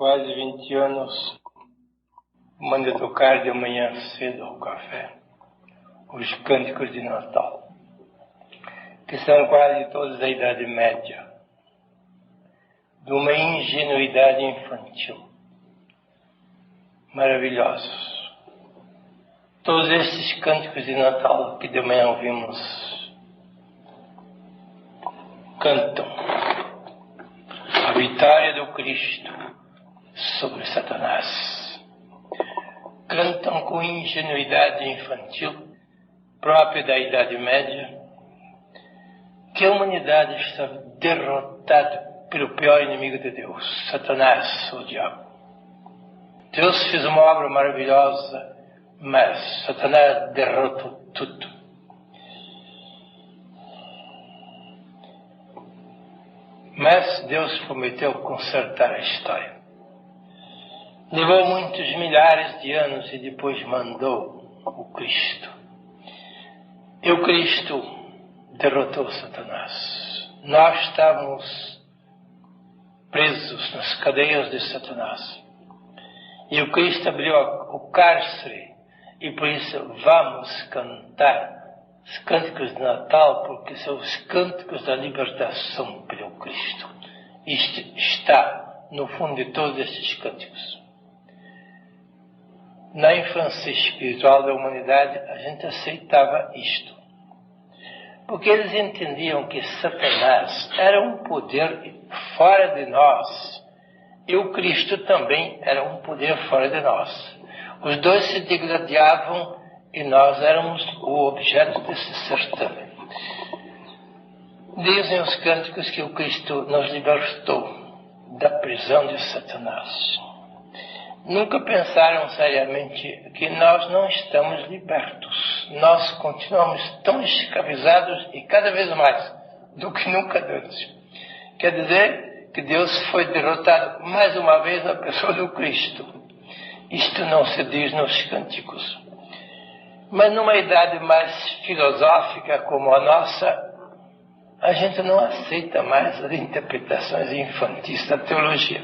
quase 20 anos, manda tocar de manhã cedo ao café os cânticos de Natal, que são quase todos da Idade Média, de uma ingenuidade infantil, maravilhosos. Todos esses cânticos de Natal que de manhã ouvimos cantam a vitória do Cristo sobre Satanás. Cantam com ingenuidade infantil própria da Idade Média que a humanidade está derrotada pelo pior inimigo de Deus, Satanás, o diabo. Deus fez uma obra maravilhosa, mas Satanás derrotou tudo. Mas Deus prometeu consertar a história. Levou muitos milhares de anos e depois mandou o Cristo. E o Cristo derrotou Satanás. Nós estávamos presos nas cadeias de Satanás. E o Cristo abriu o cárcere. E por isso vamos cantar os cânticos de Natal, porque são os cânticos da libertação pelo Cristo. Isto está no fundo de todos estes cânticos. Na infância espiritual da humanidade, a gente aceitava isto. Porque eles entendiam que Satanás era um poder fora de nós. E o Cristo também era um poder fora de nós. Os dois se degladiavam e nós éramos o objeto desse certame. Dizem os cânticos que o Cristo nos libertou da prisão de Satanás. Nunca pensaram seriamente que nós não estamos libertos. Nós continuamos tão escravizados e cada vez mais do que nunca antes. Quer dizer que Deus foi derrotado mais uma vez na pessoa do Cristo. Isto não se diz nos cânticos. Mas numa idade mais filosófica como a nossa, a gente não aceita mais as interpretações infantis da teologia.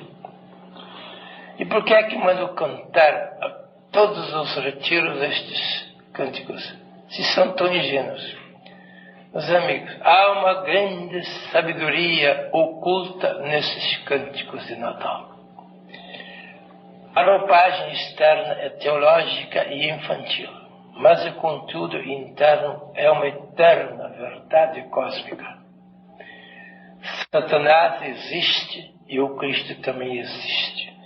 E por que é que mando cantar a todos os retiros estes cânticos, se são tão ingênuos? Meus amigos, há uma grande sabedoria oculta nesses cânticos de Natal. A roupagem externa é teológica e infantil, mas o conteúdo interno é uma eterna verdade cósmica. Satanás existe e o Cristo também existe.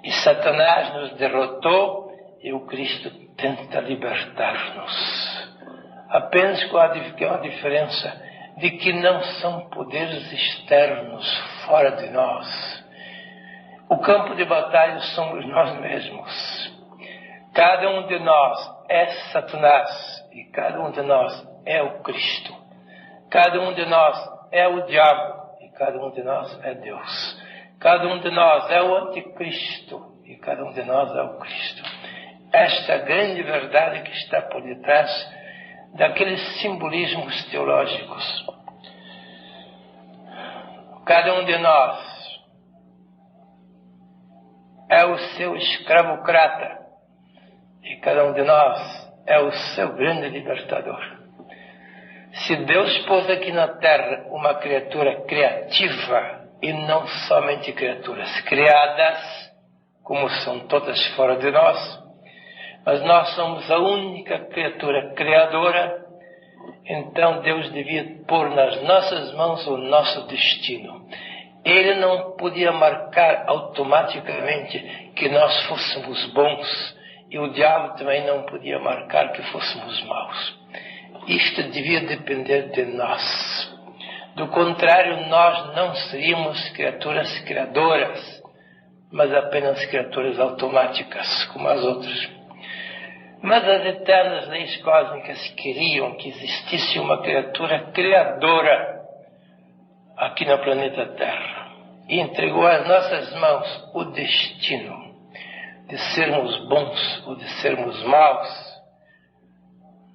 E Satanás nos derrotou e o Cristo tenta libertar-nos. Apenas com a diferença de que não são poderes externos fora de nós. O campo de batalha somos nós mesmos. Cada um de nós é Satanás e cada um de nós é o Cristo. Cada um de nós é o diabo e cada um de nós é Deus. Cada um de nós é o anticristo e cada um de nós é o Cristo. Esta grande verdade que está por detrás daqueles simbolismos teológicos. Cada um de nós é o seu escravocrata e cada um de nós é o seu grande libertador. Se Deus pôs aqui na terra uma criatura criativa e não somente criaturas criadas, como são todas fora de nós, mas nós somos a única criatura criadora, então Deus devia pôr nas nossas mãos o nosso destino. Ele não podia marcar automaticamente que nós fôssemos bons e o diabo também não podia marcar que fôssemos maus. Isto devia depender de nós. Do contrário, nós não seríamos criaturas criadoras, mas apenas criaturas automáticas, como as outras. Mas as eternas leis cósmicas queriam que existisse uma criatura criadora aqui no planeta Terra. E entregou às nossas mãos o destino de sermos bons ou de sermos maus.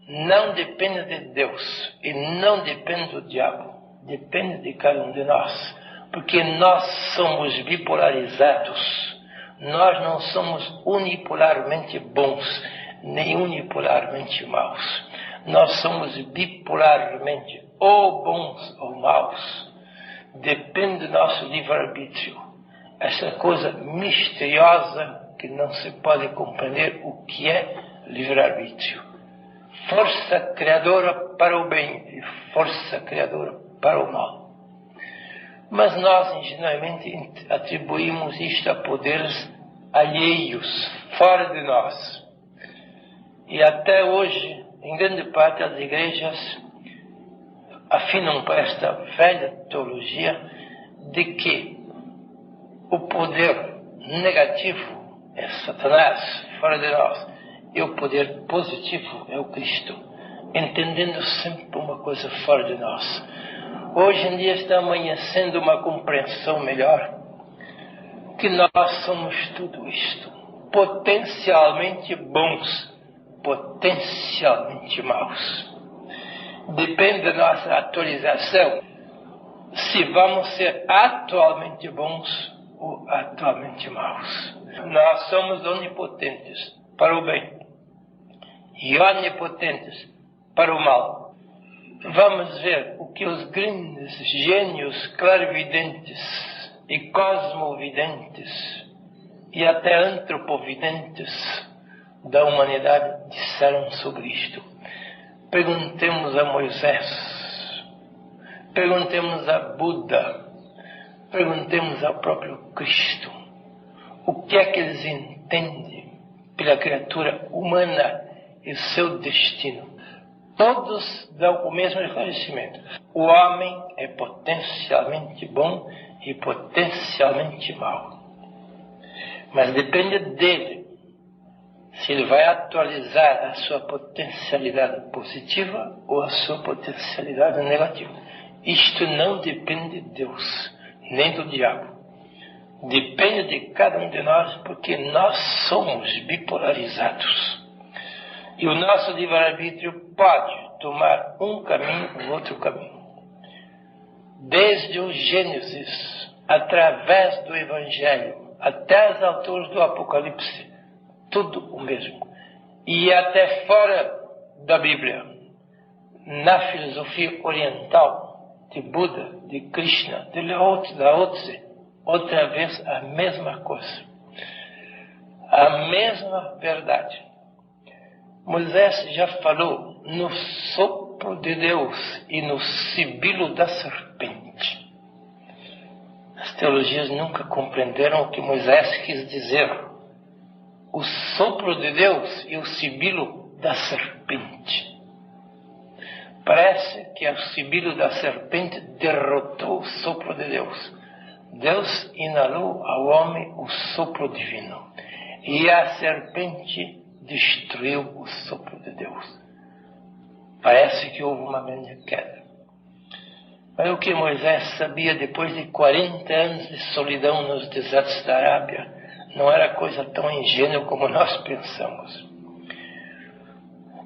Não depende de Deus e não depende do diabo. Depende de cada um de nós, porque nós somos bipolarizados. Nós não somos unipolarmente bons, nem unipolarmente maus. Nós somos bipolarmente ou bons ou maus. Depende do nosso livre-arbítrio. Essa coisa misteriosa que não se pode compreender o que é livre-arbítrio. Força criadora para o bem e força criadora para o mal. Mas nós, ingenuamente, atribuímos isto a poderes alheios, fora de nós. E até hoje, em grande parte das igrejas, afinam para esta velha teologia de que o poder negativo é Satanás, fora de nós, e o poder positivo é o Cristo, entendendo sempre uma coisa fora de nós. Hoje em dia está amanhecendo uma compreensão melhor, que nós somos tudo isto, potencialmente bons, potencialmente maus. Depende da nossa atualização, se vamos ser atualmente bons ou atualmente maus. Nós somos onipotentes para o bem e onipotentes para o mal. Vamos ver o que os grandes gênios clarividentes e cosmovidentes e até antropovidentes da humanidade disseram sobre isto. Perguntemos a Moisés, perguntemos a Buda, perguntemos ao próprio Cristo o que é que eles entendem pela criatura humana e seu destino. Todos dão o mesmo esclarecimento. O homem é potencialmente bom e potencialmente mau. Mas depende dele se ele vai atualizar a sua potencialidade positiva ou a sua potencialidade negativa. Isto não depende de Deus, nem do diabo. Depende de cada um de nós, porque nós somos bipolarizados. E o nosso livre-arbítrio pode tomar um caminho ou outro caminho. Desde o Gênesis, através do Evangelho, até as alturas do Apocalipse, tudo o mesmo. E até fora da Bíblia, na filosofia oriental, de Buda, de Krishna, de Lao Tse, outra vez a mesma coisa. A mesma verdade. Moisés já falou no sopro de Deus e no sibilo da serpente. As teologias nunca compreenderam o que Moisés quis dizer. O sopro de Deus e o sibilo da serpente. Parece que o sibilo da serpente derrotou o sopro de Deus. Deus inalou ao homem o sopro divino. E a serpente destruiu o sopro de Deus. Parece que houve uma grande queda. Mas o que Moisés sabia depois de 40 anos de solidão nos desertos da Arábia não era coisa tão ingênua como nós pensamos.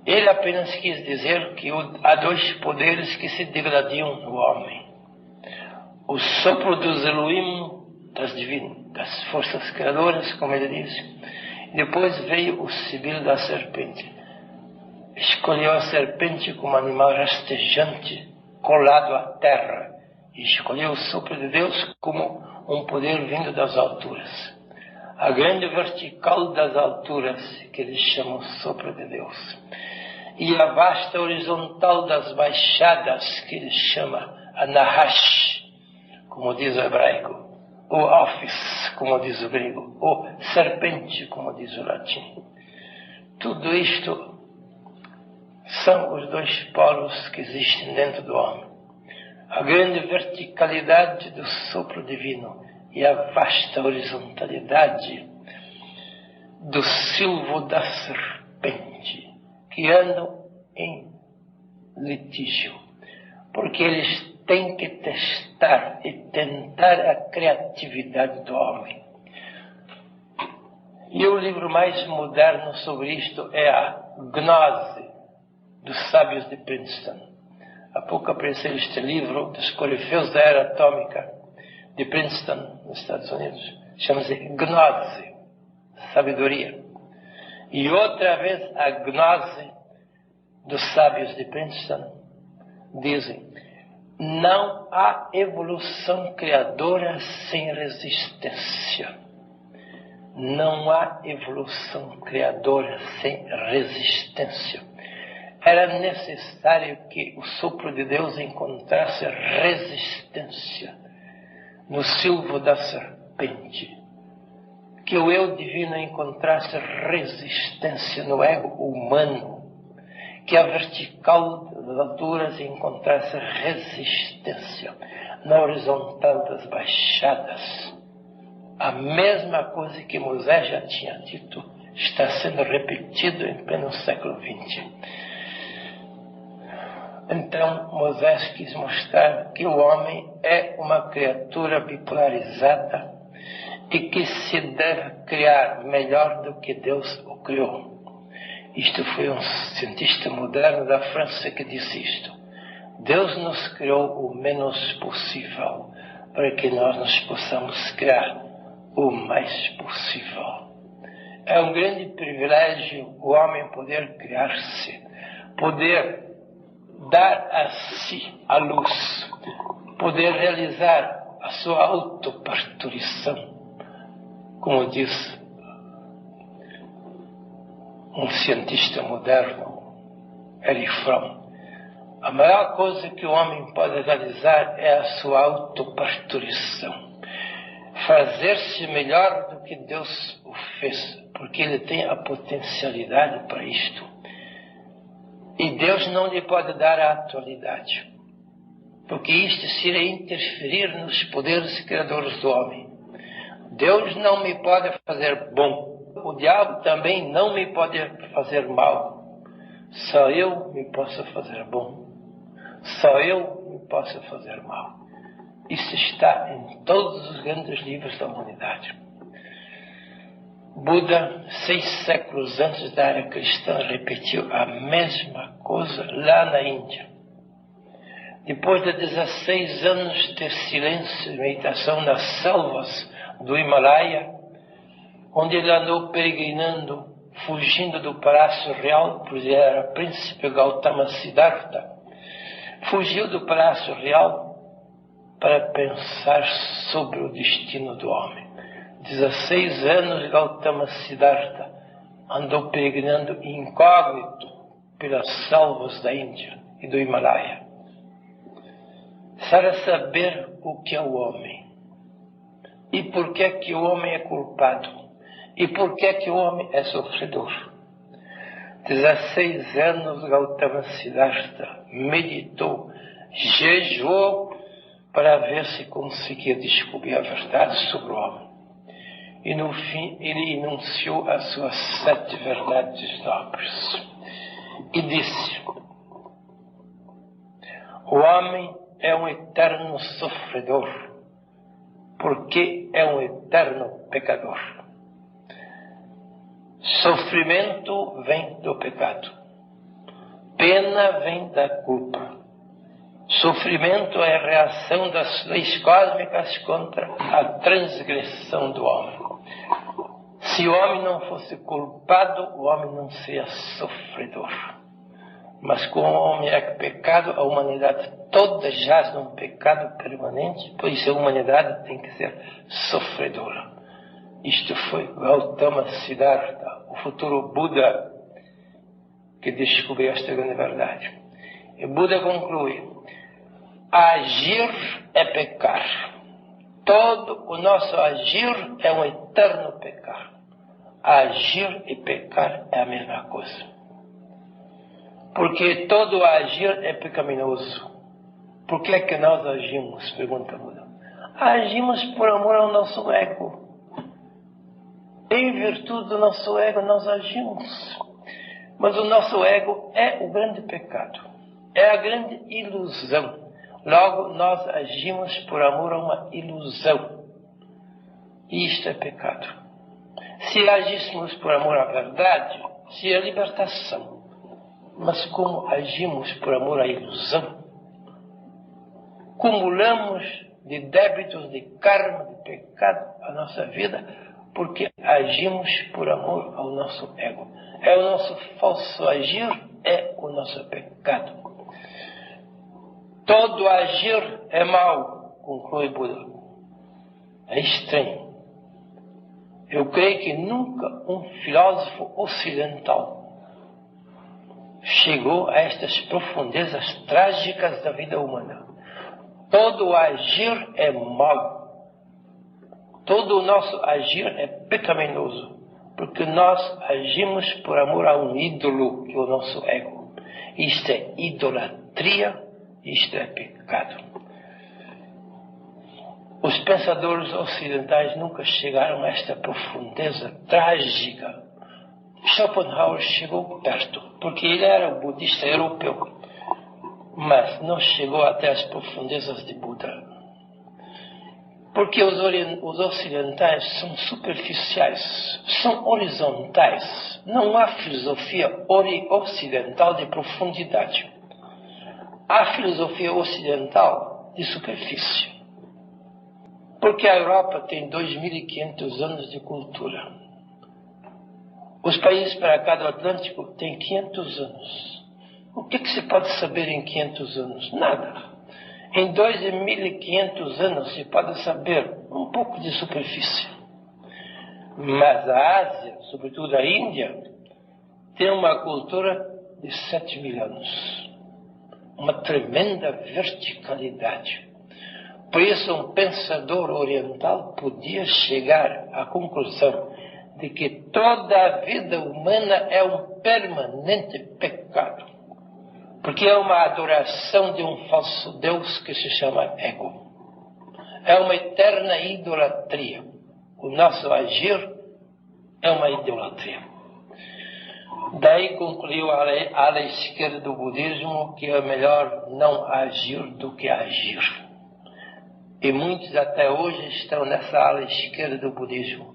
Ele apenas quis dizer que há dois poderes que se degladiam no homem. O sopro dos Elohim, das forças criadoras, como ele disse. Depois veio o sibilo da serpente. Escolheu a serpente como animal rastejante, colado à terra. E escolheu o sopro de Deus como um poder vindo das alturas. A grande vertical das alturas, que eles chamam sopro de Deus. E a vasta horizontal das baixadas, que eles chamam a Nahash, como diz o hebraico. Ou Office, como diz o grego, ou serpente, como diz o latim. Tudo isto são os dois polos que existem dentro do homem. A grande verticalidade do sopro divino e a vasta horizontalidade do silvo da serpente, que andam em litígio, porque eles tem que testar e tentar a criatividade do homem. E o livro mais moderno sobre isto é a Gnose, dos sábios de Princeton. Há pouco apareceu este livro dos corifeus da era atômica de Princeton, nos Estados Unidos. Chama-se Gnose. sabedoria. E outra vez a gnose dos sábios de Princeton dizem: não há evolução criadora sem resistência. Não há evolução criadora sem resistência. Era necessário que o sopro de Deus encontrasse resistência no silvo da serpente. Que o eu divino encontrasse resistência no ego humano. Que a vertical das alturas encontrasse resistência na horizontal das baixadas. A mesma coisa que Moisés já tinha dito está sendo repetido em pleno século XX. Então, Moisés quis mostrar que o homem é uma criatura bipolarizada e que se deve criar melhor do que Deus o criou. Isto foi um cientista moderno da França que disse isto. Deus nos criou o menos possível para que nós nos possamos criar o mais possível. É um grande privilégio o homem poder criar-se, poder dar a si a luz, poder realizar a sua autoparturição, como diz um cientista moderno, Erich Fromm. A maior coisa que o homem pode realizar é a sua autoparturição. Fazer-se melhor do que Deus o fez, porque ele tem a potencialidade para isto. E Deus não lhe pode dar a atualidade, porque isto seria interferir nos poderes criadores do homem. Deus não me pode fazer bom. O diabo também não me pode fazer mal. Só eu me posso fazer bom. Só eu me posso fazer mal. Isso está em todos os grandes livros da humanidade. Buda, 6 séculos antes da era cristã, repetiu a mesma coisa lá na Índia. Depois de 16 anos de silêncio e meditação nas selvas do Himalaia, onde ele andou peregrinando, fugindo do palácio real, pois ele era príncipe Gautama Siddhartha, fugiu do palácio real para pensar sobre o destino do homem. 16 anos Gautama Siddhartha andou peregrinando incógnito pelas selvas da Índia e do Himalaia, para saber o que é o homem e por que é que o homem é culpado e por que é que o homem é sofredor. 16 anos Gautama Siddhartha meditou, jejuou para ver se conseguia descobrir a verdade sobre o homem. E no fim ele enunciou as suas 7 verdades nobres. E disse: o homem é um eterno sofredor, porque é um eterno pecador. Sofrimento vem do pecado. Pena vem da culpa. Sofrimento é a reação das leis cósmicas contra a transgressão do homem. Se o homem não fosse culpado, o homem não seria sofredor. Mas como o homem é pecado, a humanidade toda jaz num pecado permanente, por isso a humanidade tem que ser sofredora. Isto foi Gautama Siddhartha, o futuro Buda, que descobriu esta grande verdade. E Buda conclui: agir é pecar. Todo o nosso agir é um eterno pecar. Agir e pecar é a mesma coisa. Porque todo agir é pecaminoso. Por que é que nós agimos? Pergunta Buda. Agimos por amor ao nosso ego. Em virtude do nosso ego nós agimos. Mas o nosso ego é o grande pecado. É a grande ilusão. Logo, nós agimos por amor a uma ilusão. E isto é pecado. Se agíssemos por amor à verdade, seria libertação. Mas como agimos por amor à ilusão, cumulamos de débitos, de karma, de pecado a nossa vida, porque agimos por amor ao nosso ego. É o nosso falso agir, é o nosso pecado. Todo agir é mau, conclui Buda. É estranho. Eu creio que nunca um filósofo ocidental chegou a estas profundezas trágicas da vida humana. Todo agir é mau. Todo o nosso agir é pecaminoso, porque nós agimos por amor a um ídolo, que é o nosso ego. Isto é idolatria, isto é pecado. Os pensadores ocidentais nunca chegaram a esta profundeza trágica. Schopenhauer chegou perto, porque ele era um budista europeu, mas não chegou até as profundezas de Buda. Porque os ocidentais são superficiais, são horizontais. Não há filosofia ocidental de profundidade. Há filosofia ocidental de superfície. Porque a Europa tem 2.500 anos de cultura. Os países para cá do Atlântico têm 500 anos. O que se pode saber em 500 anos? Nada. Em 2.500 anos se pode saber um pouco de superfície. Mas a Ásia, sobretudo a Índia, tem uma cultura de 7.000 anos. Uma tremenda verticalidade. Por isso, um pensador oriental podia chegar à conclusão de que toda a vida humana é um permanente pecado. Porque é uma adoração de um falso Deus que se chama ego. É uma eterna idolatria. O nosso agir é uma idolatria. Daí concluiu a ala esquerda do budismo que é melhor não agir do que agir. E muitos até hoje estão nessa ala esquerda do budismo.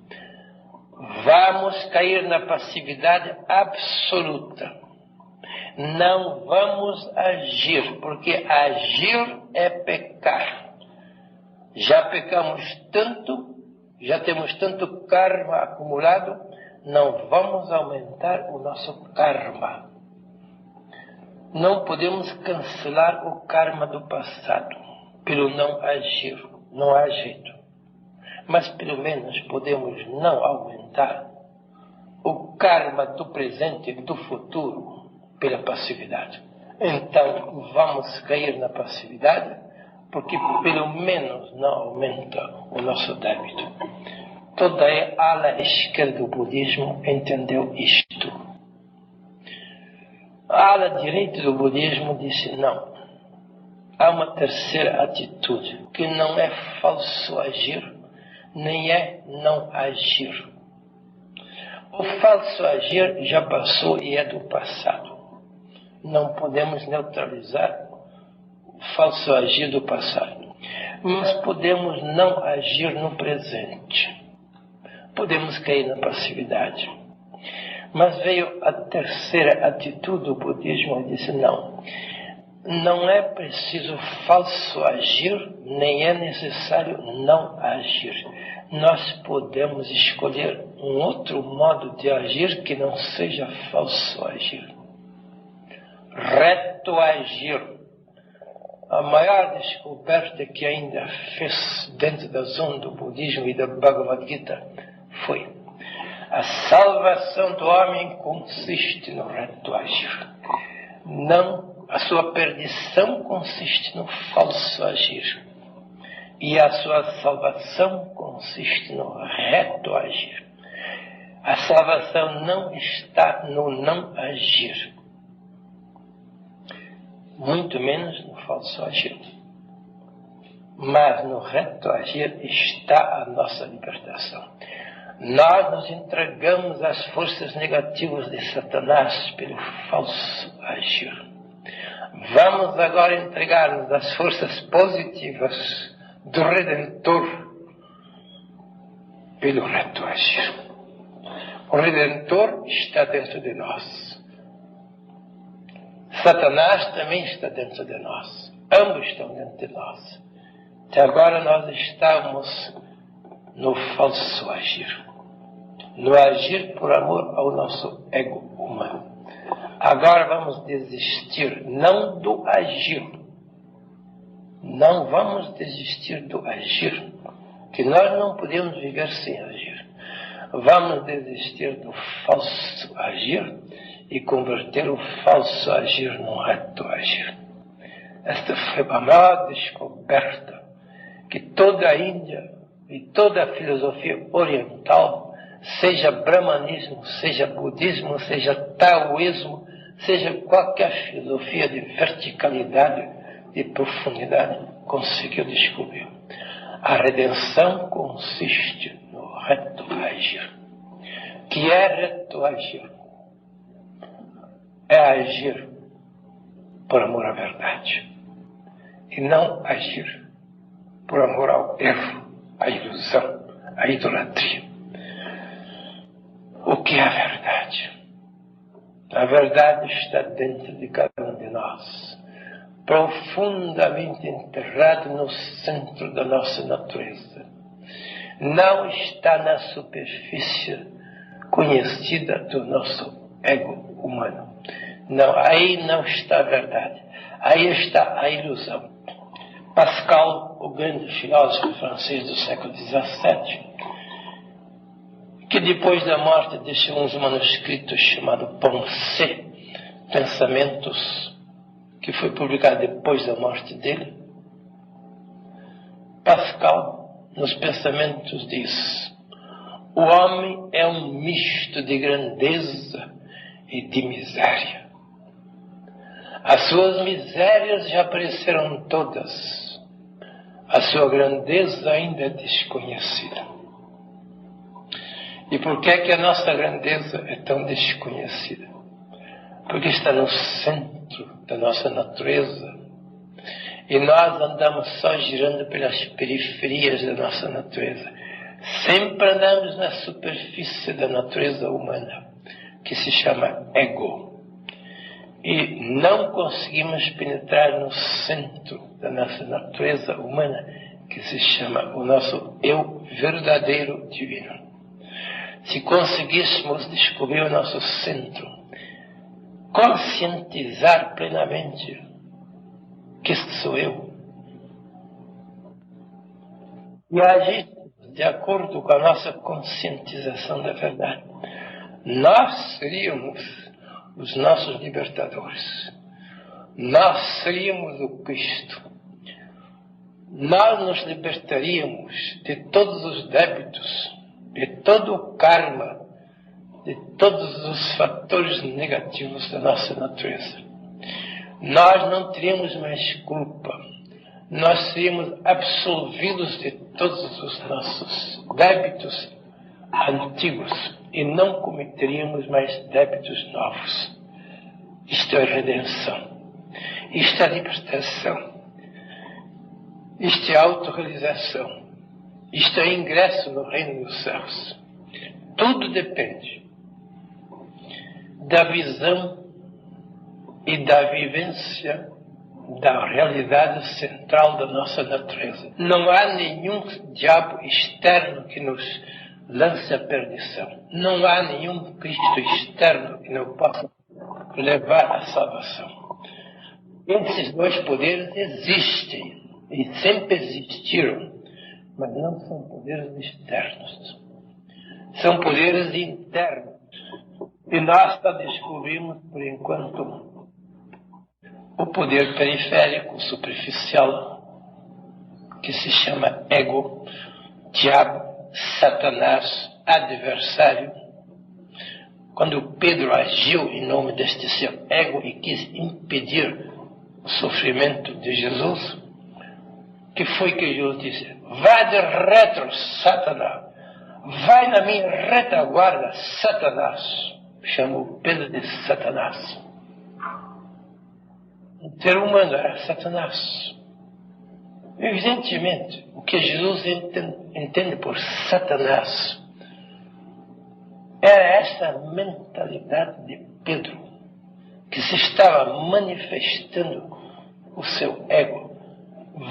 Vamos cair na passividade absoluta. Não vamos agir, porque agir é pecar. Já pecamos tanto, já temos tanto karma acumulado, não vamos aumentar o nosso karma. Não podemos cancelar o karma do passado pelo não agir, não há jeito. Mas pelo menos podemos não aumentar o karma do presente e do futuro pela passividade. Então vamos cair na passividade, porque pelo menos não aumenta o nosso débito. Toda a ala esquerda do budismo entendeu isto. A ala direita do budismo disse não. Há uma terceira atitude, que não é falso agir, nem é não agir. O falso agir já passou e é do passado. Não podemos neutralizar o falso agir do passado. Mas podemos não agir no presente. Podemos cair na passividade. Mas veio a terceira atitude do budismo e disse não. Não é preciso falso agir, nem é necessário não agir. Nós podemos escolher um outro modo de agir que não seja falso agir. Reto agir. A maior descoberta que ainda fez dentro da zona do budismo e da Bhagavad Gita foi: a salvação do homem consiste no reto agir. Não, a sua perdição consiste no falso agir. E a sua salvação consiste no reto agir. A salvação não está no não agir, muito menos no falso agir. Mas no reto agir está a nossa libertação. Nós nos entregamos às forças negativas de Satanás pelo falso agir. Vamos agora entregar-nos às forças positivas do Redentor pelo reto agir. O Redentor está dentro de nós. Satanás também está dentro de nós. Ambos estão dentro de nós. Até agora nós estamos no falso agir. no agir por amor ao nosso ego humano. Agora vamos desistir, não do agir. Não vamos desistir do agir, que nós não podemos viver sem agir. Vamos desistir do falso agir e converter o falso agir num reto agir. Esta foi a maior descoberta que toda a Índia e toda a filosofia oriental, seja brahmanismo, seja budismo, seja taoísmo, seja qualquer filosofia de verticalidade e profundidade, conseguiu descobrir. A redenção consiste no reto agir. Que é reto agir? É agir por amor à verdade e não agir por amor ao erro, à ilusão, à idolatria. O que é a verdade? A verdade está dentro de cada um de nós, profundamente enterrado no centro da nossa natureza. Não está na superfície conhecida do nosso ego humano. Não, aí não está a verdade. Aí está a ilusão. Pascal, o grande filósofo francês do século XVII, que depois da morte deixou uns manuscritos chamados Pensées, Pensamentos, que foi publicado depois da morte dele. Pascal, nos Pensamentos, diz: o homem é um misto de grandeza e de miséria. As suas misérias já apareceram todas. A sua grandeza ainda é desconhecida. E por que é que a nossa grandeza é tão desconhecida? Porque está no centro da nossa natureza. E nós andamos só girando pelas periferias da nossa natureza. Sempre andamos na superfície da natureza humana, que se chama ego. E não conseguimos penetrar no centro da nossa natureza humana, que se chama o nosso eu verdadeiro divino. Se conseguíssemos descobrir o nosso centro, conscientizar plenamente que este sou eu, e agir de acordo com a nossa conscientização da verdade, nós seríamos os nossos libertadores. Nós seríamos o Cristo. Nós nos libertaríamos de todos os débitos, de todo o karma, de todos os fatores negativos da nossa natureza. Nós não teríamos mais culpa. Nós seríamos absolvidos de todos os nossos débitos antigos e não cometeríamos mais débitos novos. Isto é redenção. Isto é libertação. Isto é autorrealização. Isto é ingresso no reino dos céus. Tudo depende da visão e da vivência da realidade central da nossa natureza. Não há nenhum diabo externo que nos lance a perdição. Não há nenhum Cristo externo que nos possa levar à salvação. Esses dois poderes existem e sempre existiram, mas não são poderes externos. São poderes internos. E nós só descobrimos, por enquanto, o poder periférico, superficial, que se chama ego, diabo, Satanás, adversário. Quando Pedro agiu em nome deste seu ego e quis impedir o sofrimento de Jesus, que foi que Jesus disse? Vai de retro, Satanás. Vai na minha retaguarda, Satanás. Chamou Pedro de Satanás. O ser humano era Satanás. Evidentemente, o que Jesus entende por Satanás era essa mentalidade de Pedro, que se estava manifestando o seu ego.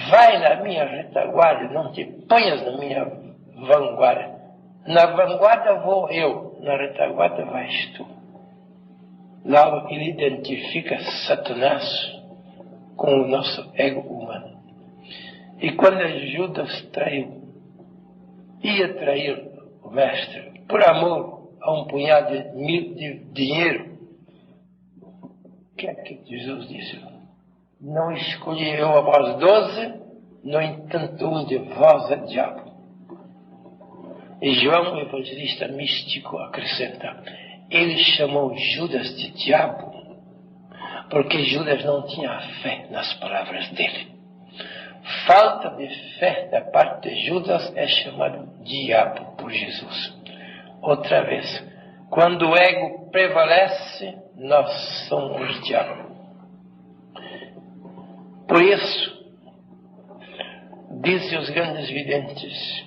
Vai na minha retaguarda, não te ponhas na minha vanguarda. Na vanguarda vou eu, na retaguarda vais tu. Logo ele identifica Satanás com o nosso ego humano. E quando Judas traiu, ia trair o mestre, por amor a um punhado de dinheiro, o que é que Jesus disse? Não escolhi eu a vós 12, no entanto um de vós é diabo. E João, o evangelista místico, acrescenta, ele chamou Judas de diabo, porque Judas não tinha fé nas palavras dele. Falta de fé da parte de Judas é chamado diabo por Jesus. Outra vez, quando o ego prevalece, nós somos diabo. Por isso, dizem os grandes videntes,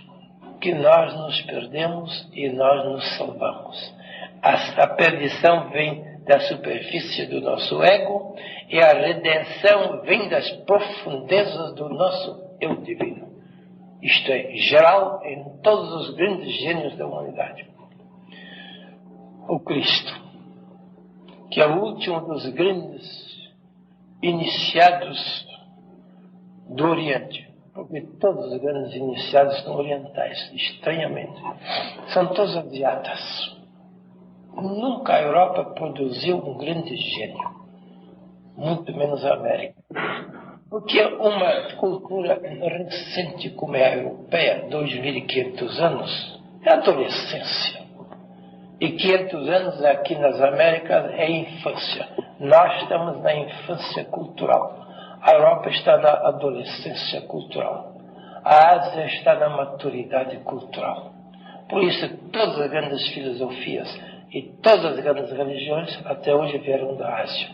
que nós nos perdemos e nós nos salvamos. A perdição vem da superfície do nosso ego e a redenção vem das profundezas do nosso eu divino. Isto é geral em todos os grandes gênios da humanidade. O Cristo, que é o último dos grandes iniciados do Oriente, porque todos os grandes iniciados são orientais, estranhamente. São todos asiatas. Nunca a Europa produziu um grande gênio, muito menos a América. Porque uma cultura recente como é a europeia, 2.500 anos, é adolescência. E 500 anos aqui nas Américas é infância. Nós estamos na infância cultural. A Europa está na adolescência cultural. A Ásia está na maturidade cultural. Por isso, todas as grandes filosofias e todas as grandes religiões até hoje vieram da Ásia.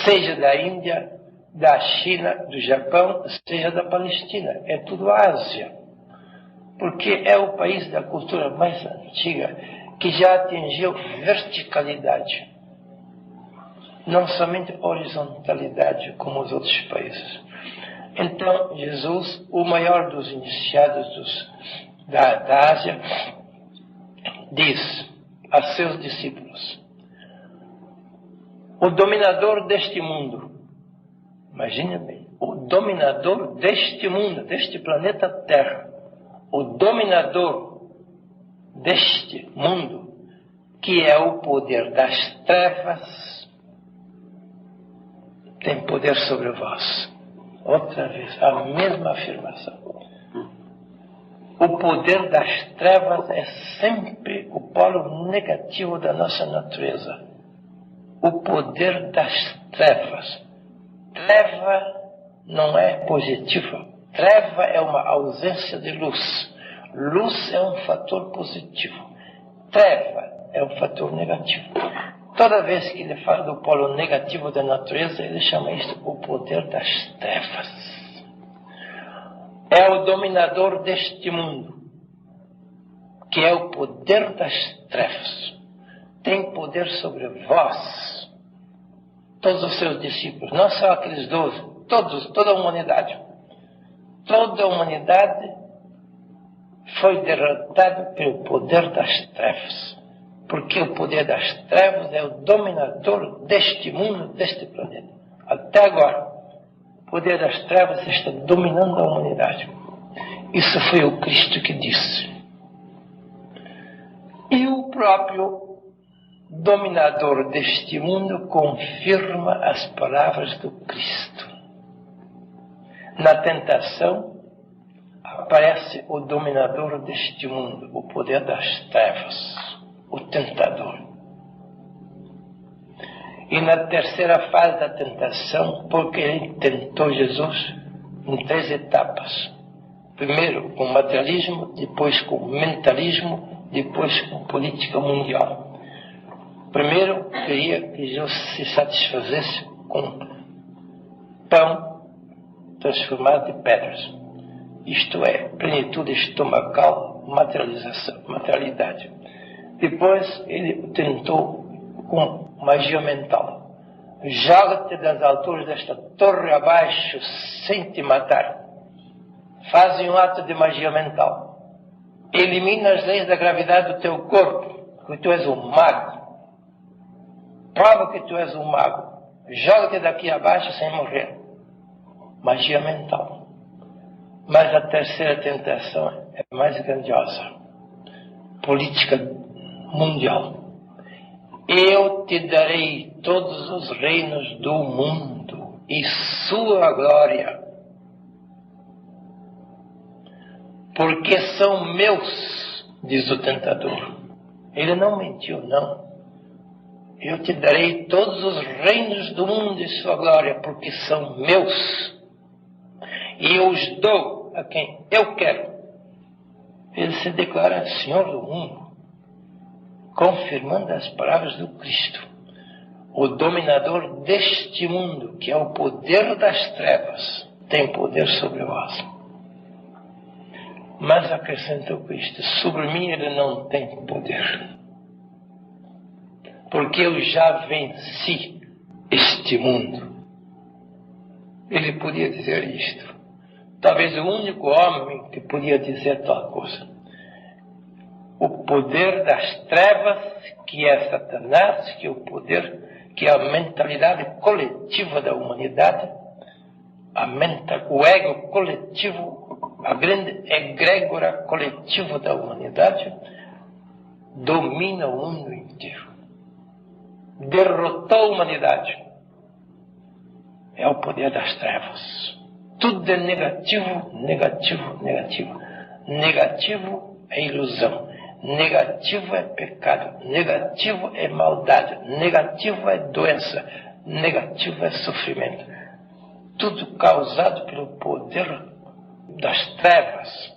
Seja da Índia, da China, do Japão, seja da Palestina. É tudo Ásia. Porque é o país da cultura mais antiga que já atingiu verticalidade. Não somente horizontalidade como os outros países. Então, Jesus, o maior dos iniciados da Ásia, diz a seus discípulos, o dominador deste mundo, imagine bem, o dominador deste mundo, deste planeta Terra, o dominador deste mundo, que é o poder das trevas, tem poder sobre vós. Outra vez, a mesma afirmação. O poder das trevas é sempre o polo negativo da nossa natureza. O poder das trevas. Treva não é positiva. Treva é uma ausência de luz. Luz é um fator positivo. Treva é um fator negativo. Toda vez que ele fala do polo negativo da natureza, ele chama isso o poder das trevas. É o dominador deste mundo, que é o poder das trevas. Tem poder sobre vós, todos os seus discípulos, não só aqueles 12, toda a humanidade. Toda a humanidade foi derrotada pelo poder das trevas. Porque o poder das trevas é o dominador deste mundo, deste planeta. Até agora, o poder das trevas está dominando a humanidade. Isso foi o Cristo que disse. E o próprio dominador deste mundo confirma as palavras do Cristo. Na tentação, aparece o dominador deste mundo, o poder das trevas. O tentador. E na terceira fase da tentação, porque ele tentou Jesus em 3 etapas. Primeiro com materialismo, depois com mentalismo, depois com política mundial. Primeiro, queria que Jesus se satisfazesse com pão transformado em pedras. Isto é, plenitude estomacal, materialidade. Depois ele tentou com magia mental. Joga-te das alturas desta torre abaixo sem te matar. Fazem um ato de magia mental. Elimina as leis da gravidade do teu corpo, que tu és um mago. Prova que tu és um mago. Joga-te daqui abaixo sem morrer. Magia mental. Mas a terceira tentação é mais grandiosa. Política mundial. Eu te darei todos os reinos do mundo e sua glória, porque são meus, diz o tentador. Ele não mentiu, não. Eu te darei todos os reinos do mundo e sua glória, porque são meus. E eu os dou a quem eu quero. Ele se declara Senhor do mundo, confirmando as palavras do Cristo. O dominador deste mundo, que é o poder das trevas, tem poder sobre vós. Mas acrescentou Cristo, sobre mim ele não tem poder. Porque eu já venci este mundo. Ele podia dizer isto. Talvez o único homem que podia dizer tal coisa. O poder das trevas, que é Satanás, que é o poder, que é a mentalidade coletiva da humanidade, o ego coletivo, a grande egrégora coletiva da humanidade, domina o mundo inteiro. Derrotou a humanidade. É o poder das trevas. Tudo é negativo, negativo, negativo. Negativo é ilusão. Negativo é pecado. Negativo é maldade. Negativo é doença. Negativo é sofrimento. Tudo causado pelo poder das trevas.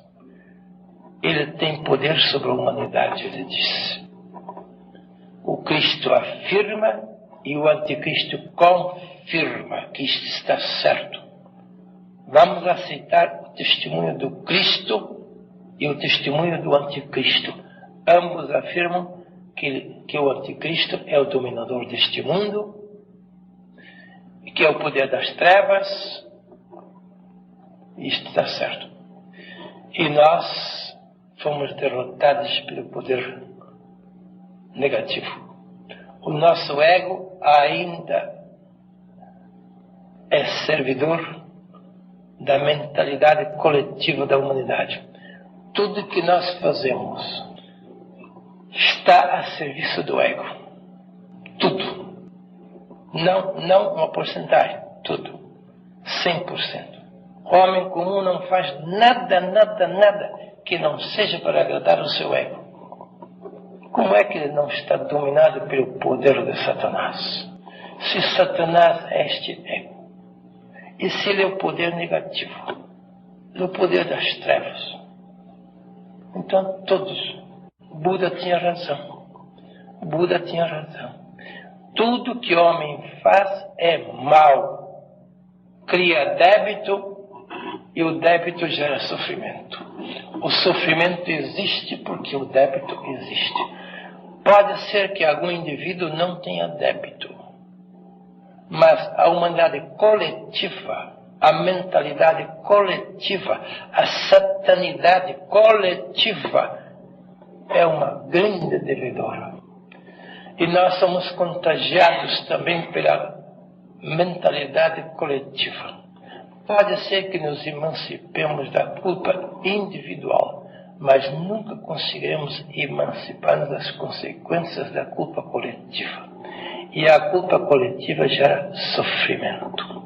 Ele tem poder sobre a humanidade, ele disse. O Cristo afirma e o anticristo confirma que isto está certo. Vamos aceitar o testemunho do Cristo e o testemunho do anticristo. Ambos afirmam que o anticristo é o dominador deste mundo, que é o poder das trevas. Isto está certo. E nós fomos derrotados pelo poder negativo. O nosso ego ainda é servidor da mentalidade coletiva da humanidade. Tudo que nós fazemos está a serviço do ego. Tudo. Não uma porcentagem. Tudo. 100%. O homem comum não faz nada que não seja para agradar o seu ego. Como é que ele não está dominado pelo poder de Satanás? Se Satanás é este ego, e se ele é o poder negativo, o poder das trevas, então todos, Buda tinha razão. Buda tinha razão. Tudo que o homem faz é mal. Cria débito e o débito gera sofrimento. O sofrimento existe porque o débito existe. Pode ser que algum indivíduo não tenha débito, mas a humanidade coletiva, a mentalidade coletiva, a satanidade coletiva é uma grande devedora. E nós somos contagiados também pela mentalidade coletiva. Pode ser que nos emancipemos da culpa individual, mas nunca conseguiremos emancipar-nos das consequências da culpa coletiva. E a culpa coletiva gera sofrimento.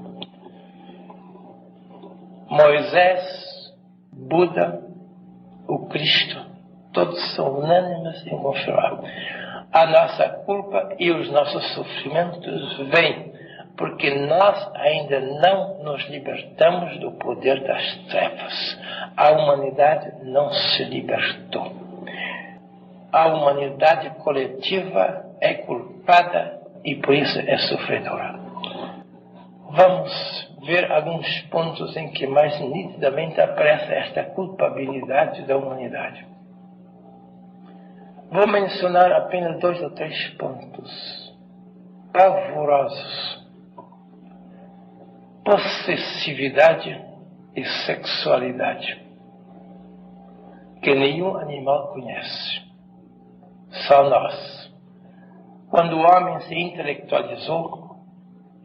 Moisés, Buda, o Cristo, todos são unânimes em confirmar. A nossa culpa e os nossos sofrimentos vêm porque nós ainda não nos libertamos do poder das trevas. A humanidade não se libertou. A humanidade coletiva é culpada e por isso é sofredora. Vamos ver alguns pontos em que mais nitidamente aparece esta culpabilidade da humanidade. Vou mencionar apenas 2 ou 3 pontos pavorosos. Possessividade e sexualidade. que nenhum animal conhece. Só nós. Quando o homem se intelectualizou,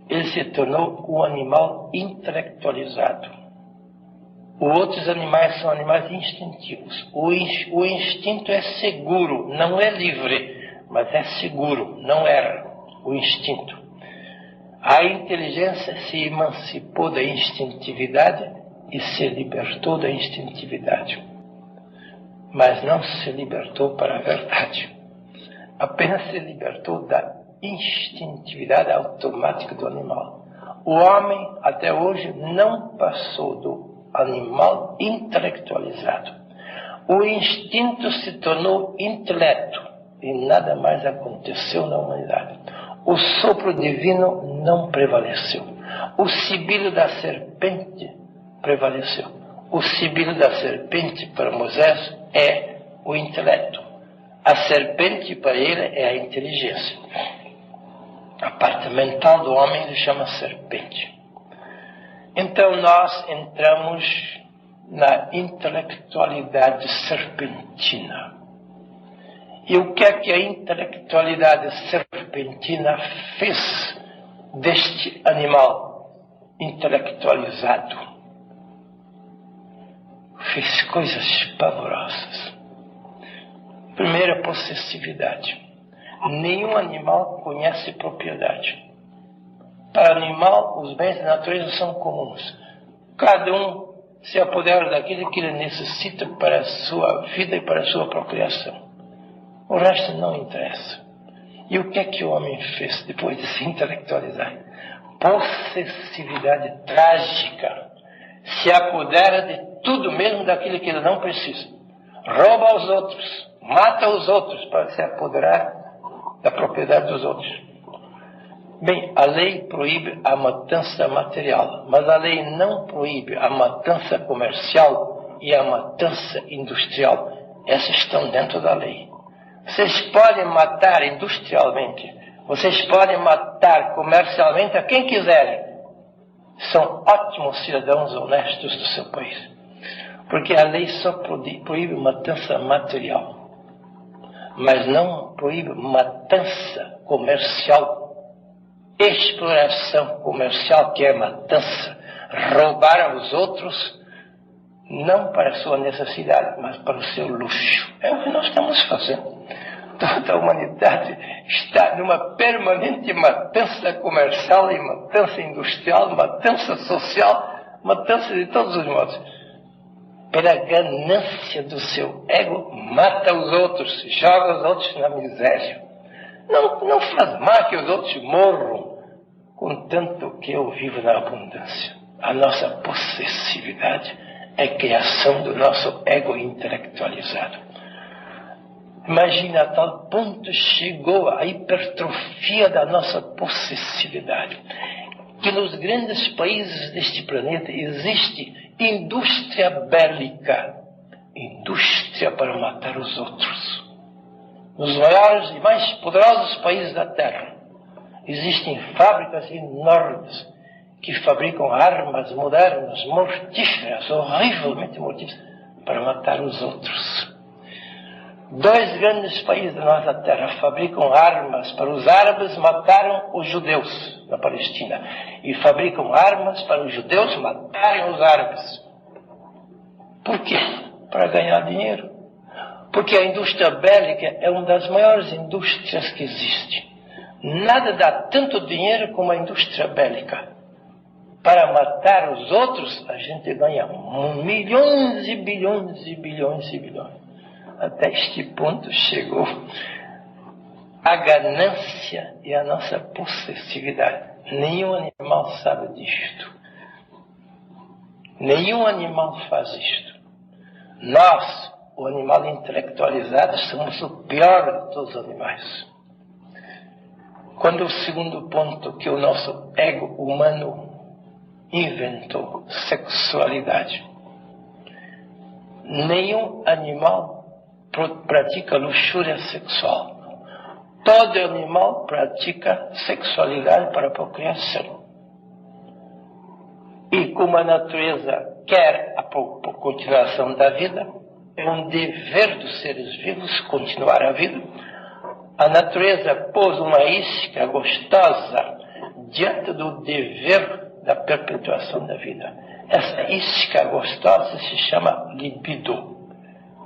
ele se tornou um animal intelectualizado. Os outros animais são animais instintivos. O instinto é seguro, não é livre, mas é seguro, não erra. O instinto. A inteligência se emancipou da instintividade e se libertou da instintividade. Mas não se libertou para a verdade. Apenas se libertou da instintividade automática do animal. O homem, até hoje, não passou do animal intelectualizado. O instinto se tornou intelecto e nada mais aconteceu na humanidade. O sopro divino não prevaleceu. O sibilo da serpente prevaleceu. O sibilo da serpente para Moisés é o intelecto. A serpente para ele é a inteligência. A parte mental do homem ele chama serpente. Então nós entramos na intelectualidade serpentina. E o que é que a intelectualidade serpentina fez deste animal intelectualizado? Fez coisas pavorosas. Primeira, possessividade. Nenhum animal conhece propriedade. Para o animal, os bens da natureza são comuns. Cada um se apodera daquilo que ele necessita para a sua vida e para a sua procriação. O resto não interessa. E o que é que o homem fez depois de se intelectualizar? Possessividade trágica. Se apodera de tudo, mesmo daquilo que ele não precisa. Rouba aos outros, mata os outros para se apoderar da propriedade dos outros. Bem, a lei proíbe a matança material, mas a lei não proíbe a matança comercial e a matança industrial. Essas estão dentro da lei. Vocês podem matar industrialmente, vocês podem matar comercialmente a quem quiserem. São ótimos cidadãos honestos do seu país. Porque a lei só proíbe matança material, mas não proíbe matança comercial. Exploração comercial, que é matança, roubar aos outros, não para a sua necessidade, mas para o seu luxo. É o que nós estamos fazendo. Toda a humanidade está numa permanente matança comercial e matança industrial, matança social, matança de todos os modos. Pela ganância do seu ego, mata os outros, joga os outros na miséria. Não faz mal que os outros morram, contanto que eu vivo na abundância. A nossa possessividade é criação do nosso ego intelectualizado. Imagina, a tal ponto chegou a hipertrofia da nossa possessividade, que nos grandes países deste planeta existe indústria bélica, indústria para matar os outros. Nos maiores e mais poderosos países da Terra existem fábricas enormes que fabricam armas modernas, mortíferas, horrivelmente mortíferas, para matar os outros. 2 grandes países da nossa terra fabricam armas para os árabes mataram os judeus na Palestina. E fabricam armas para os judeus matarem os árabes. Por quê? Para ganhar dinheiro. Porque a indústria bélica é uma das maiores indústrias que existe. Nada dá tanto dinheiro como a indústria bélica. Para matar os outros, a gente ganha milhões e bilhões e bilhões e bilhões. Até este ponto chegou a ganância e a nossa possessividade. Nenhum animal sabe disto. Nenhum animal faz isto. Nós, o animal intelectualizado, somos o pior de todos os animais. Quando o segundo ponto que o nosso ego humano inventou, sexualidade. Nenhum animal pratica luxúria sexual. Todo animal pratica sexualidade para a procriação. E como a natureza quer a continuação da vida, é um dever dos seres vivos continuar a vida. A natureza pôs uma isca gostosa diante do dever da perpetuação da vida. Essa isca gostosa se chama libido.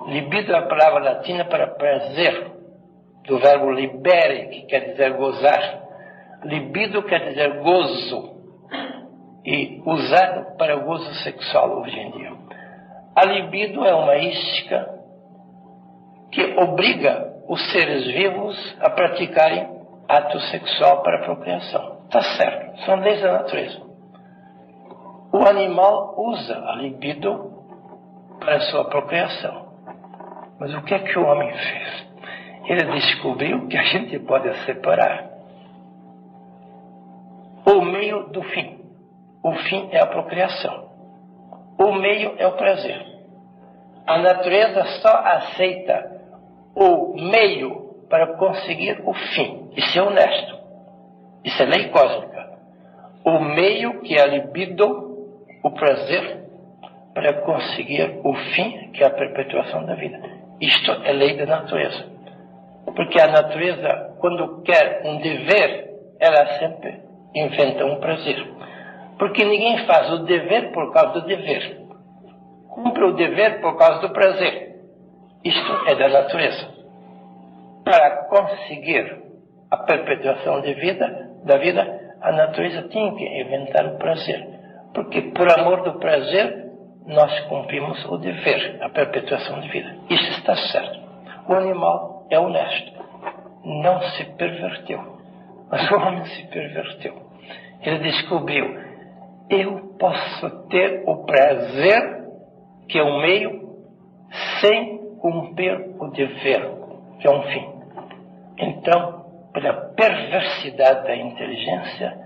Libido é a palavra latina para prazer, do verbo libere, que quer dizer gozar. Libido quer dizer gozo, e usado para gozo sexual hoje em dia. A libido é uma isca que obriga os seres vivos a praticarem ato sexual para a procriação. Está certo, são leis da natureza. O animal usa a libido para a sua procriação. Mas o que é que o homem fez? Ele descobriu que a gente pode separar o meio do fim. O fim é a procriação. O meio é o prazer. A natureza só aceita o meio para conseguir o fim. Isso é honesto. Isso é lei cósmica. O meio, que é a libido, o prazer, para conseguir o fim, que é a perpetuação da vida. Isto é lei da natureza. Porque a natureza, quando quer um dever, ela sempre inventa um prazer. Porque ninguém faz o dever por causa do dever. Cumpre o dever por causa do prazer. Isto é da natureza. Para conseguir a perpetuação da vida, a natureza tinha que inventar o prazer. Porque por amor do prazer, nós cumprimos o dever, a perpetuação de vida. Isso está certo. O animal é honesto. Não se perverteu. Mas o homem se perverteu. Ele descobriu: eu posso ter o prazer, que é o meio, sem cumprir o dever, que é um fim. Então, pela perversidade da inteligência,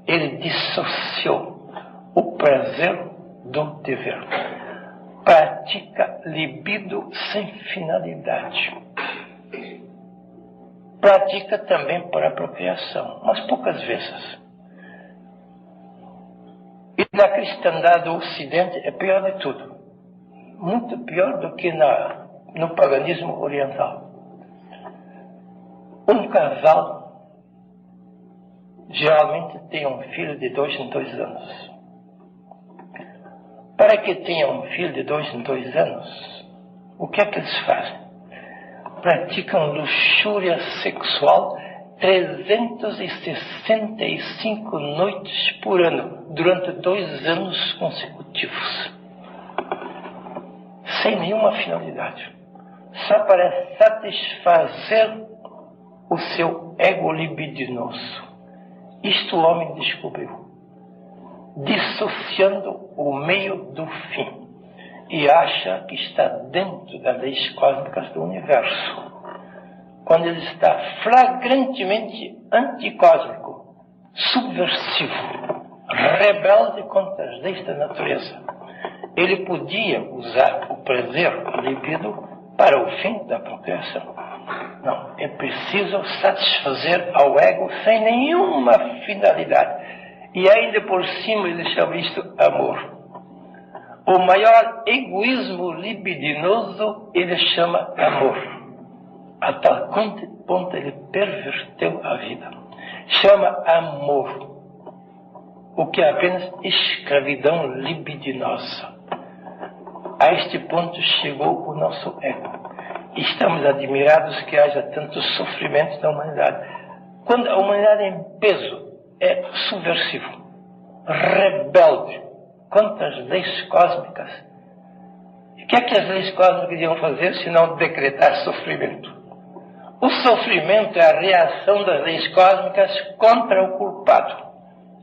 ele dissociou o prazer do dever. Pratica libido sem finalidade. Pratica também para a procriação, mas poucas vezes. E na cristandade do Ocidente é pior de tudo. Muito pior do que no paganismo oriental. Um casal geralmente tem um filho de 2 em 2 anos. Para que tenha um filho de 2 em 2 anos, o que é que eles fazem? Praticam luxúria sexual 365 noites por ano, durante 2 anos consecutivos. Sem nenhuma finalidade. Só para satisfazer o seu ego libidinoso. Isto o homem descobriu. Dissociando o meio do fim. E acha que está dentro das leis cósmicas do universo. Quando ele está flagrantemente anticósmico, subversivo, rebelde contra as leis da natureza. Ele podia usar o prazer, o libido, para o fim da procriação. Não, é preciso satisfazer ao ego sem nenhuma finalidade. E ainda por cima ele chama isto amor. O maior egoísmo libidinoso ele chama amor. A tal ponto ele perverteu a vida. Chama amor. O que é apenas escravidão libidinosa. A este ponto chegou o nosso ego. Estamos admirados que haja tantos sofrimentos na humanidade. Quando a humanidade em peso é subversivo, rebelde contra as leis cósmicas, o que é que as leis cósmicas iam fazer se não decretar sofrimento? O sofrimento é a reação das leis cósmicas contra o culpado.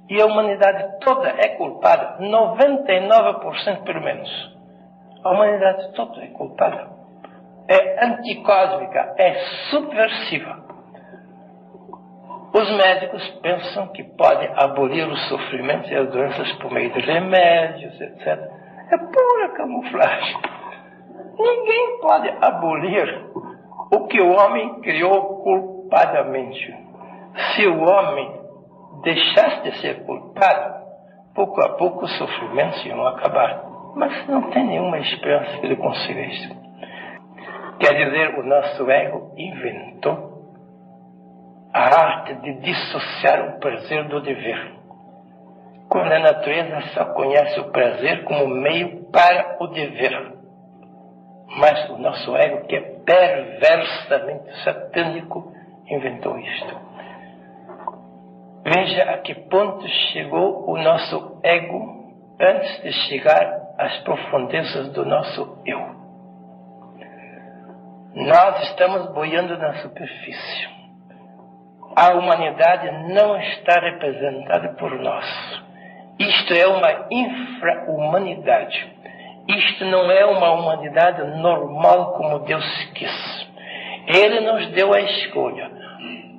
E a humanidade toda é culpada, 99% pelo menos. A humanidade toda é culpada. É anticósmica, é subversiva. Os médicos pensam que podem abolir os sofrimentos e as doenças por meio de remédios, etc. É pura camuflagem. Ninguém pode abolir o que o homem criou culpadamente. Se o homem deixasse de ser culpado, pouco a pouco os sofrimentos iam acabar. Mas não tem nenhuma esperança que ele consiga isso. Quer dizer, o nosso ego inventou a arte de dissociar o prazer do dever, quando a natureza só conhece o prazer como meio para o dever. Mas o nosso ego, que é perversamente satânico, inventou isto. Veja a que ponto chegou o nosso ego antes de chegar às profundezas do nosso eu. Nós estamos boiando na superfície. A humanidade não está representada por nós. Isto é uma infra-humanidade. Isto não é uma humanidade normal como Deus quis. Ele nos deu a escolha.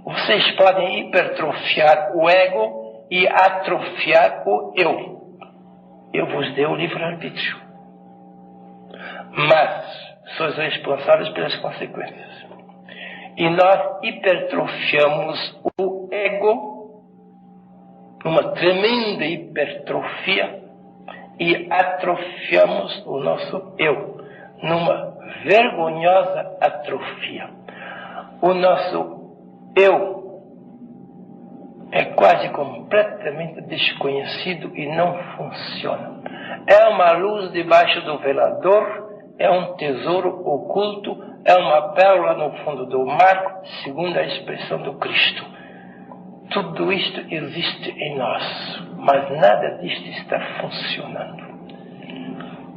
Vocês podem hipertrofiar o ego e atrofiar o eu. Eu vos dei o livre-arbítrio. Mas sois responsáveis pelas consequências. E nós hipertrofiamos o ego, uma tremenda hipertrofia, e atrofiamos o nosso eu, numa vergonhosa atrofia. O nosso eu é quase completamente desconhecido e não funciona. É uma luz debaixo do velador, é um tesouro oculto, é uma pérola no fundo do mar, segundo a expressão do Cristo. Tudo isto existe em nós, mas nada disto está funcionando.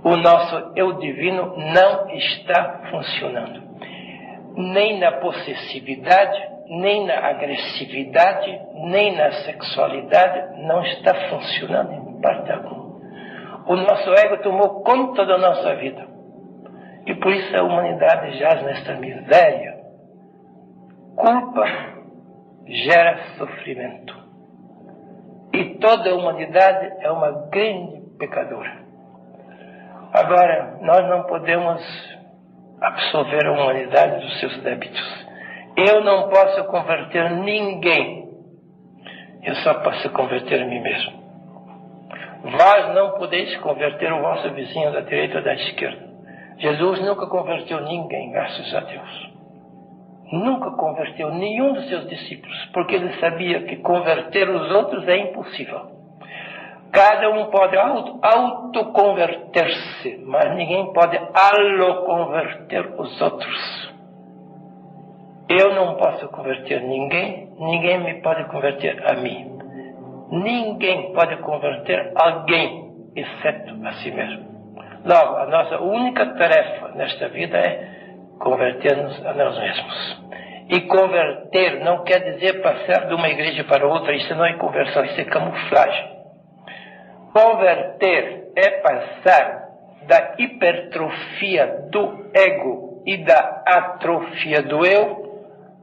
O nosso eu divino não está funcionando. Nem na possessividade, nem na agressividade, nem na sexualidade, não está funcionando em parte alguma. O nosso ego tomou conta da nossa vida. E por isso a humanidade jaz nesta miséria. Culpa gera sofrimento. E toda a humanidade é uma grande pecadora. Agora, nós não podemos absolver a humanidade dos seus débitos. Eu não posso converter ninguém. Eu só posso converter a mim mesmo. Vós não podeis converter o vosso vizinho da direita ou da esquerda. Jesus nunca converteu ninguém, graças a Deus. Nunca converteu nenhum dos seus discípulos, porque ele sabia que converter os outros é impossível. Cada um pode autoconverter-se, mas ninguém pode aloconverter os outros. Eu não posso converter ninguém, ninguém me pode converter a mim. Ninguém pode converter alguém, exceto a si mesmo. Logo, a nossa única tarefa nesta vida é converter-nos a nós mesmos. E converter não quer dizer passar de uma igreja para outra. Isso não é conversão, isso é camuflagem. Converter é passar da hipertrofia do ego e da atrofia do eu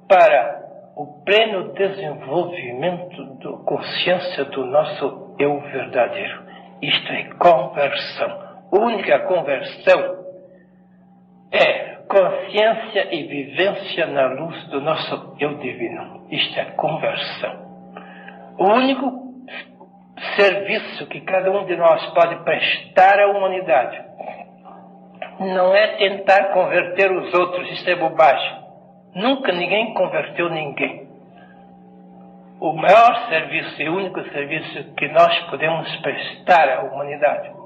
para o pleno desenvolvimento da consciência do nosso eu verdadeiro. Isto é conversão. A única conversão é consciência e vivência na luz do nosso eu divino. Isto é conversão. O único serviço que cada um de nós pode prestar à humanidade não é tentar converter os outros. Isso é bobagem. Nunca ninguém converteu ninguém. O maior serviço e o único serviço que nós podemos prestar à humanidade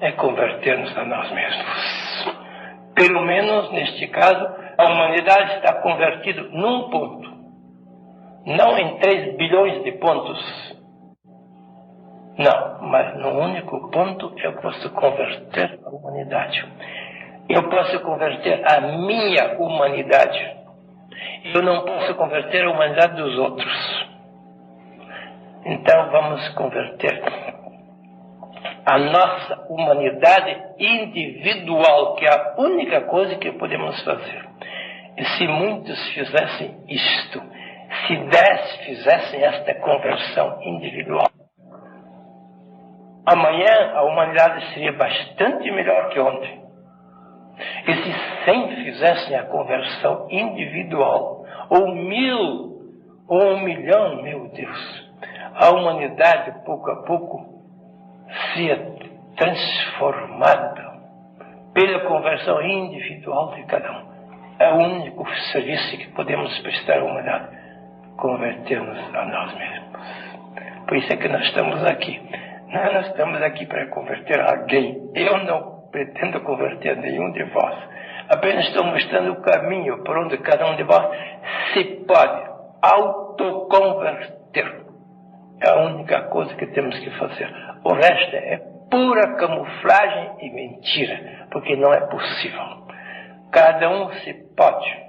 é converter-nos a nós mesmos. Pelo menos, neste caso, a humanidade está convertida num ponto. Não em 3 bilhões de pontos. Não, mas num único ponto eu posso converter a humanidade. Eu posso converter a minha humanidade. Eu não posso converter a humanidade dos outros. Então vamos converter a nossa humanidade individual, que é a única coisa que podemos fazer. E se muitos fizessem isto, se 10 fizessem esta conversão individual, amanhã a humanidade seria bastante melhor que ontem. E se 100 fizessem a conversão individual, ou 1000, ou 1 milhão, meu Deus, a humanidade, pouco a pouco, seria transformada pela conversão individual de cada um. É o único serviço que podemos prestar à humanidade, converter-nos a nós mesmos. Por isso é que nós estamos aqui. Nós estamos aqui para converter alguém. Eu não pretendo converter nenhum de vós. Apenas estou mostrando o caminho por onde cada um de vós se pode autoconverter. É a única coisa que temos que fazer. O resto é pura camuflagem e mentira, porque não é possível. Cada um se pode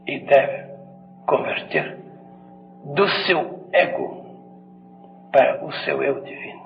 e deve converter do seu ego para o seu eu divino.